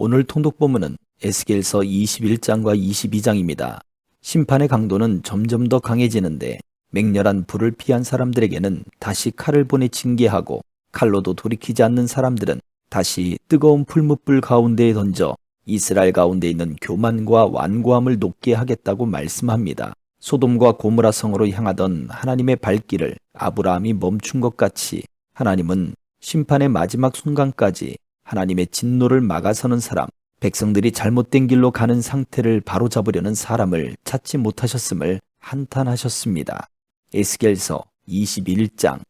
오늘 통독본문은 에스겔서 21장과 22장입니다. 심판의 강도는 점점 더 강해지는데 맹렬한 불을 피한 사람들에게는 다시 칼을 보내 징계하고 칼로도 돌이키지 않는 사람들은 다시 뜨거운 풀무불 가운데에 던져 이스라엘 가운데 있는 교만과 완고함을 높게 하겠다고 말씀합니다. 소돔과 고모라 성으로 향하던 하나님의 발길을 아브라함이 멈춘 것 같이 하나님은 심판의 마지막 순간까지 하나님의 진노를 막아서는 사람, 백성들이 잘못된 길로 가는 상태를 바로잡으려는 사람을 찾지 못하셨음을 한탄하셨습니다. 에스겔서 21장.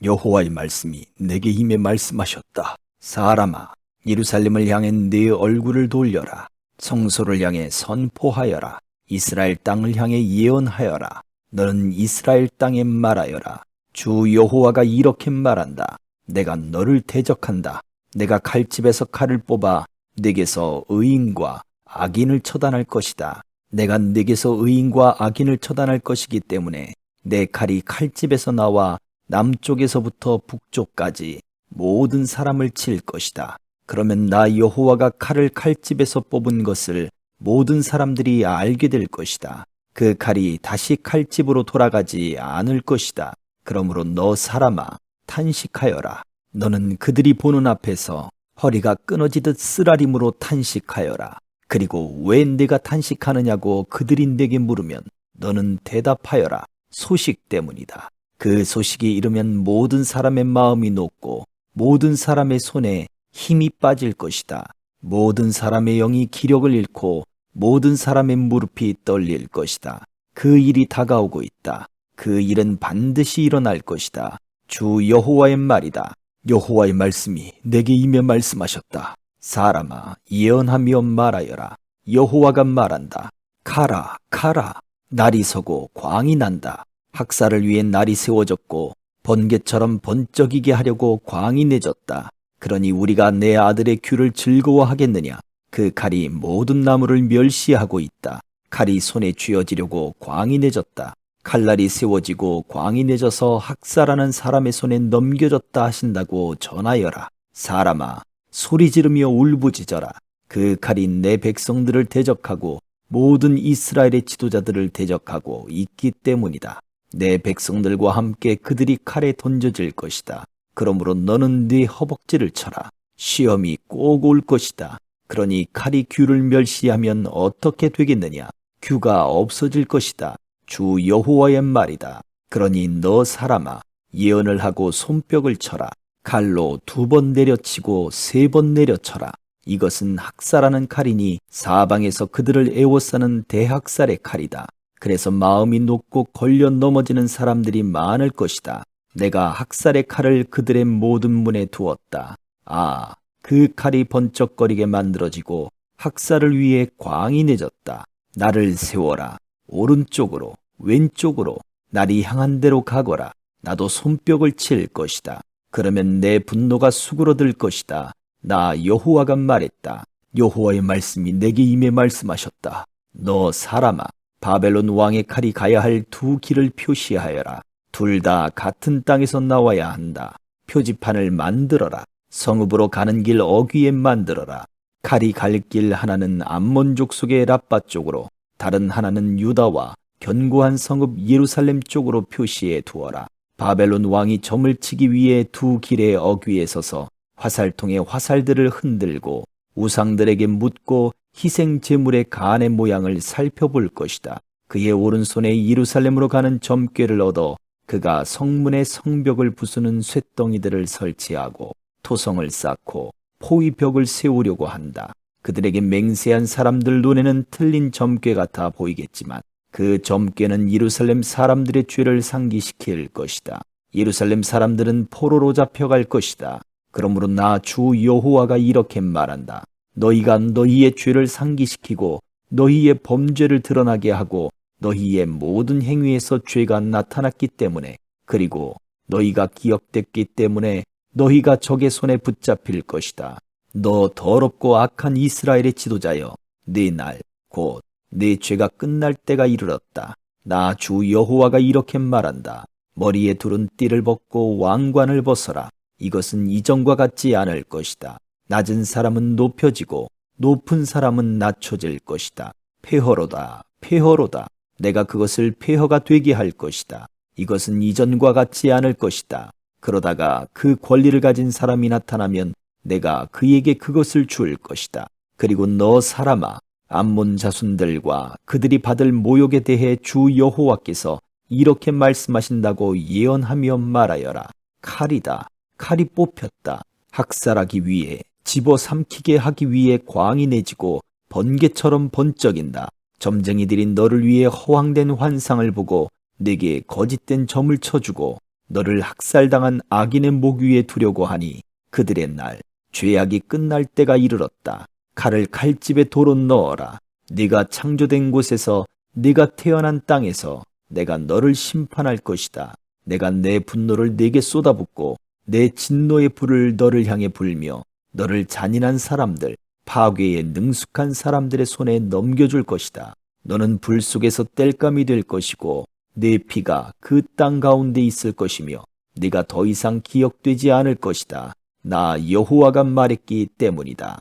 여호와의 말씀이 내게 임해 말씀하셨다. 사람아, 예루살렘을 향해 네 얼굴을 돌려라. 성소를 향해 선포하여라. 이스라엘 땅을 향해 예언하여라. 너는 이스라엘 땅에 말하여라. 주 여호와가 이렇게 말한다. 내가 너를 대적한다. 내가 칼집에서 칼을 뽑아 네게서 의인과 악인을 처단할 것이다. 내가 네게서 의인과 악인을 처단할 것이기 때문에 내 칼이 칼집에서 나와 남쪽에서부터 북쪽까지 모든 사람을 칠 것이다. 그러면 나 여호와가 칼을 칼집에서 뽑은 것을 모든 사람들이 알게 될 것이다. 그 칼이 다시 칼집으로 돌아가지 않을 것이다. 그러므로 너 사람아, 탄식하여라. 너는 그들이 보는 앞에서 허리가 끊어지듯 쓰라림으로 탄식하여라. 그리고 왜 내가 탄식하느냐고 그들이 내게 물으면 너는 대답하여라. 소식 때문이다. 그 소식이 이르면 모든 사람의 마음이 녹고 모든 사람의 손에 힘이 빠질 것이다. 모든 사람의 영이 기력을 잃고 모든 사람의 무릎이 떨릴 것이다. 그 일이 다가오고 있다. 그 일은 반드시 일어날 것이다. 주 여호와의 말이다. 여호와의 말씀이 내게 임해 말씀하셨다. 사람아, 예언하며 말하여라. 여호와가 말한다. 가라, 가라. 날이 서고 광이 난다. 학살을 위해 날이 세워졌고 번개처럼 번쩍이게 하려고 광이 내졌다. 그러니 우리가 내 아들의 귀를 즐거워하겠느냐? 그 칼이 모든 나무를 멸시하고 있다. 칼이 손에 쥐어지려고 광이 내졌다. 칼날이 세워지고 광이 내져서 학살하는 사람의 손에 넘겨졌다 하신다고 전하여라. 사람아, 소리 지르며 울부짖어라. 그 칼이 내 백성들을 대적하고 모든 이스라엘의 지도자들을 대적하고 있기 때문이다. 내 백성들과 함께 그들이 칼에 던져질 것이다. 그러므로 너는 네 허벅지를 쳐라. 시험이 꼭 올 것이다. 그러니 칼이 규를 멸시하면 어떻게 되겠느냐? 규가 없어질 것이다. 주 여호와의 말이다. 그러니 너 사람아, 예언을 하고 손뼉을 쳐라. 칼로 2번 내려치고 3번 내려쳐라. 이것은 학살하는 칼이니 사방에서 그들을 애워싸는 대학살의 칼이다. 그래서 마음이 높고 걸려 넘어지는 사람들이 많을 것이다. 내가 학살의 칼을 그들의 모든 문에 두었다. 아, 그 칼이 번쩍거리게 만들어지고 학살을 위해 광이 내졌다. 나를 세워라. 오른쪽으로, 왼쪽으로, 날이 향한 대로 가거라. 나도 손뼉을 칠 것이다. 그러면 내 분노가 수그러들 것이다. 나 여호와가 말했다. 여호와의 말씀이 내게 임해 말씀하셨다. 너 사람아, 바벨론 왕의 칼이 가야 할 2길을 표시하여라. 둘 다 같은 땅에서 나와야 한다. 표지판을 만들어라. 성읍으로 가는 길 어귀에 만들어라. 칼이 갈 길 하나는 암몬 족속의 라빠 쪽으로, 다른 하나는 유다와 견고한 성읍 예루살렘 쪽으로 표시해 두어라. 바벨론 왕이 점을 치기 위해 2길의 어귀에 서서 화살통의 화살들을 흔들고 우상들에게 묻고 희생 제물의 간의 모양을 살펴볼 것이다. 그의 오른손에 예루살렘으로 가는 점괘를 얻어 그가 성문의 성벽을 부수는 쇳덩이들을 설치하고 토성을 쌓고 포위벽을 세우려고 한다. 그들에게 맹세한 사람들 눈에는 틀린 점괘 같아 보이겠지만 그 점괘는 예루살렘 사람들의 죄를 상기시킬 것이다. 예루살렘 사람들은 포로로 잡혀갈 것이다. 그러므로 나 주 여호와가 이렇게 말한다. 너희가 너희의 죄를 상기시키고 너희의 범죄를 드러나게 하고 너희의 모든 행위에서 죄가 나타났기 때문에, 그리고 너희가 기억됐기 때문에 너희가 적의 손에 붙잡힐 것이다. 너 더럽고 악한 이스라엘의 지도자여, 네 날, 곧 네 죄가 끝날 때가 이르렀다. 나 주 여호와가 이렇게 말한다. 머리에 두른 띠를 벗고 왕관을 벗어라. 이것은 이전과 같지 않을 것이다. 낮은 사람은 높여지고 높은 사람은 낮춰질 것이다. 폐허로다, 폐허로다. 내가 그것을 폐허가 되게 할 것이다. 이것은 이전과 같지 않을 것이다. 그러다가 그 권리를 가진 사람이 나타나면 내가 그에게 그것을 줄 것이다. 그리고 너 사람아, 암몬 자손들과 그들이 받을 모욕에 대해 주 여호와께서 이렇게 말씀하신다고 예언하며 말하여라. 칼이다. 칼이 뽑혔다. 학살하기 위해, 집어삼키게 하기 위해 광이 내지고 번개처럼 번쩍인다. 점쟁이들이 너를 위해 허황된 환상을 보고 내게 거짓된 점을 쳐주고 너를 학살당한 악인의 목 위에 두려고 하니 그들의 날, 죄악이 끝날 때가 이르렀다. 칼을 칼집에 도로 넣어라. 네가 창조된 곳에서, 네가 태어난 땅에서 내가 너를 심판할 것이다. 내가 내 분노를 네게 쏟아붓고 내 진노의 불을 너를 향해 불며 너를 잔인한 사람들, 파괴에 능숙한 사람들의 손에 넘겨줄 것이다. 너는 불 속에서 땔감이 될 것이고 내 피가 그 땅 가운데 있을 것이며 네가 더 이상 기억되지 않을 것이다. 나 여호와가 말했기 때문이다.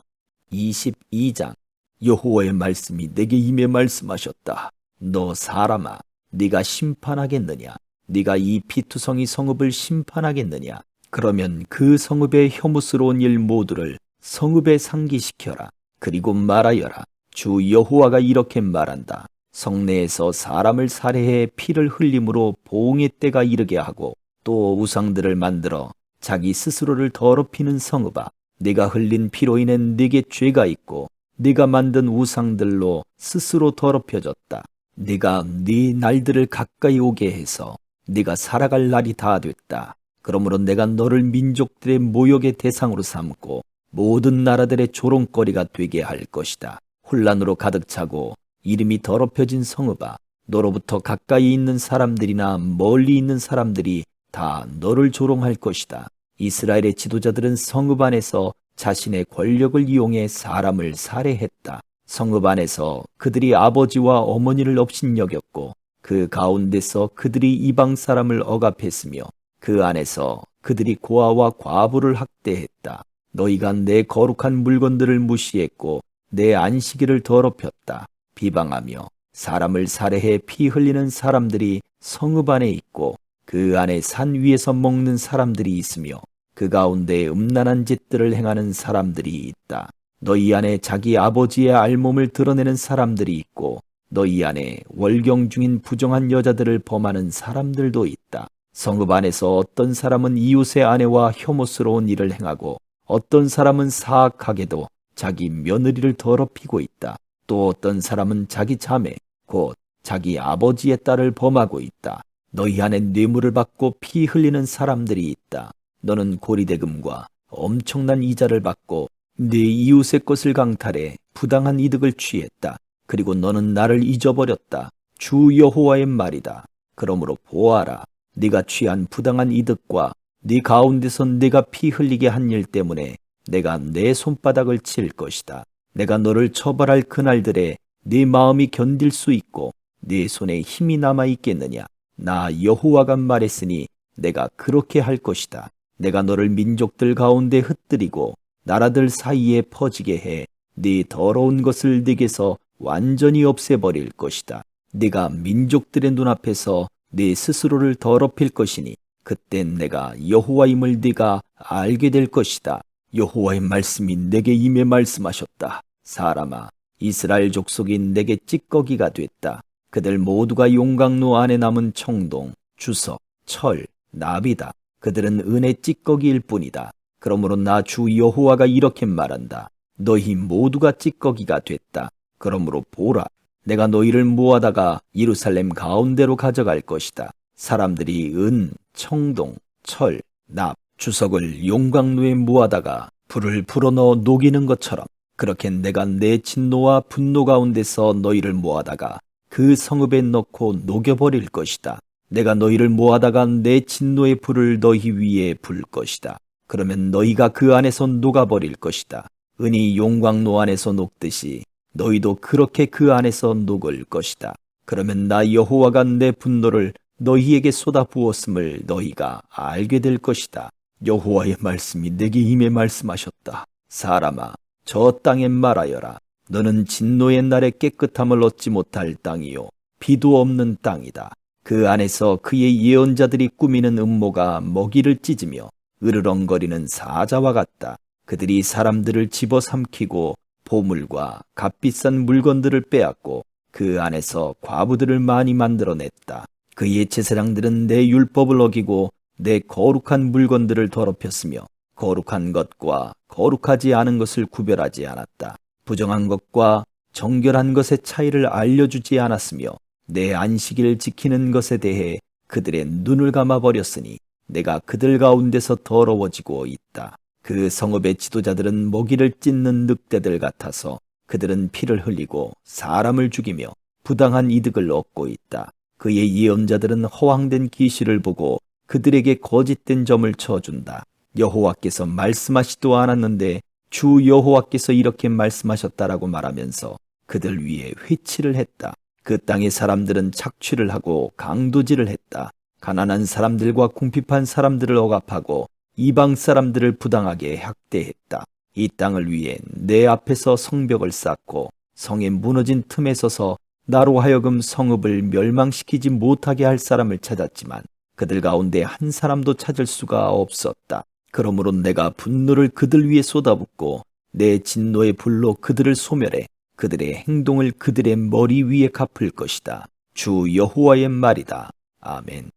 22장. 여호와의 말씀이 내게 임해 말씀하셨다. 너 사람아, 네가 심판하겠느냐? 네가 이 피투성이 성읍을 심판하겠느냐? 그러면 그 성읍의 혐오스러운 일 모두를 성읍에 상기시켜라. 그리고 말하여라. 주 여호와가 이렇게 말한다. 성내에서 사람을 살해해 피를 흘림으로 보응의 때가 이르게 하고 또 우상들을 만들어 자기 스스로를 더럽히는 성읍아, 네가 흘린 피로 인해 네게 죄가 있고 네가 만든 우상들로 스스로 더럽혀졌다. 네가 네 날들을 가까이 오게 해서 네가 살아갈 날이 다 됐다. 그러므로 내가 너를 민족들의 모욕의 대상으로 삼고 모든 나라들의 조롱거리가 되게 할 것이다. 혼란으로 가득 차고 이름이 더럽혀진 성읍아, 너로부터 가까이 있는 사람들이나 멀리 있는 사람들이 다 너를 조롱할 것이다. 이스라엘의 지도자들은 성읍 안에서 자신의 권력을 이용해 사람을 살해했다. 성읍 안에서 그들이 아버지와 어머니를 업신여겼고 그 가운데서 그들이 이방 사람을 억압했으며 그 안에서 그들이 고아와 과부를 학대했다. 너희가 내 거룩한 물건들을 무시했고 내 안식일을 더럽혔다. 비방하며 사람을 살해해 피 흘리는 사람들이 성읍 안에 있고 그 안에 산 위에서 먹는 사람들이 있으며 그 가운데 음란한 짓들을 행하는 사람들이 있다. 너희 안에 자기 아버지의 알몸을 드러내는 사람들이 있고 너희 안에 월경 중인 부정한 여자들을 범하는 사람들도 있다. 성읍 안에서 어떤 사람은 이웃의 아내와 혐오스러운 일을 행하고 어떤 사람은 사악하게도 자기 며느리를 더럽히고 있다. 또 어떤 사람은 자기 자매, 곧 자기 아버지의 딸을 범하고 있다. 너희 안에 뇌물을 받고 피 흘리는 사람들이 있다. 너는 고리대금과 엄청난 이자를 받고 네 이웃의 것을 강탈해 부당한 이득을 취했다. 그리고 너는 나를 잊어버렸다. 주 여호와의 말이다. 그러므로 보아라. 네가 취한 부당한 이득과 네 가운데서 네가 피 흘리게 한 일 때문에 내가 내 손바닥을 칠 것이다. 내가 너를 처벌할 그날들에 네 마음이 견딜 수 있고 네 손에 힘이 남아 있겠느냐? 나 여호와가 말했으니 내가 그렇게 할 것이다. 내가 너를 민족들 가운데 흩뜨리고 나라들 사이에 퍼지게 해 네 더러운 것을 네게서 완전히 없애버릴 것이다. 네가 민족들의 눈앞에서 네 스스로를 더럽힐 것이니 그땐 내가 여호와임을 네가 알게 될 것이다. 여호와의 말씀이 내게 임해 말씀하셨다. 사람아, 이스라엘 족속이 내게 찌꺼기가 됐다. 그들 모두가 용광로 안에 남은 청동, 주석, 철, 나비다. 그들은 은의 찌꺼기일 뿐이다. 그러므로 나 주 여호와가 이렇게 말한다. 너희 모두가 찌꺼기가 됐다. 그러므로 보라, 내가 너희를 모아다가 예루살렘 가운데로 가져갈 것이다. 사람들이 은, 청동, 철, 납, 주석을 용광로에 모아다가 불을 불어넣어 녹이는 것처럼 그렇게 내가 내 진노와 분노 가운데서 너희를 모아다가 그 성읍에 넣고 녹여버릴 것이다. 내가 너희를 모아다가 내 진노의 불을 너희 위에 불 것이다. 그러면 너희가 그 안에서 녹아버릴 것이다. 은이 용광로 안에서 녹듯이 너희도 그렇게 그 안에서 녹을 것이다. 그러면 나 여호와가 내 분노를 너희에게 쏟아 부었음을 너희가 알게 될 것이다. 여호와의 말씀이 내게 임해 말씀하셨다. 사람아, 저 땅에 말하여라. 너는 진노의 날에 깨끗함을 얻지 못할 땅이요 비도 없는 땅이다. 그 안에서 그의 예언자들이 꾸미는 음모가 먹이를 찢으며 으르렁거리는 사자와 같다. 그들이 사람들을 집어삼키고 보물과 값비싼 물건들을 빼앗고 그 안에서 과부들을 많이 만들어냈다. 그의 제사장들은 내 율법을 어기고 내 거룩한 물건들을 더럽혔으며 거룩한 것과 거룩하지 않은 것을 구별하지 않았다. 부정한 것과 정결한 것의 차이를 알려주지 않았으며 내 안식일을 지키는 것에 대해 그들의 눈을 감아버렸으니 내가 그들 가운데서 더러워지고 있다. 그 성읍의 지도자들은 먹이를 찢는 늑대들 같아서 그들은 피를 흘리고 사람을 죽이며 부당한 이득을 얻고 있다. 그의 예언자들은 허황된 계시를 보고 그들에게 거짓된 점을 쳐준다. 여호와께서 말씀하시도 않았는데 주 여호와께서 이렇게 말씀하셨다라고 말하면서 그들 위에 회치를 했다. 그 땅의 사람들은 착취를 하고 강도질을 했다. 가난한 사람들과 궁핍한 사람들을 억압하고 이방 사람들을 부당하게 학대했다. 이 땅을 위해 내 앞에서 성벽을 쌓고 성의 무너진 틈에 서서 나로 하여금 성읍을 멸망시키지 못하게 할 사람을 찾았지만 그들 가운데 한 사람도 찾을 수가 없었다. 그러므로 내가 분노를 그들 위에 쏟아붓고 내 진노의 불로 그들을 소멸해 그들의 행동을 그들의 머리 위에 갚을 것이다. 주 여호와의 말이다. 아멘.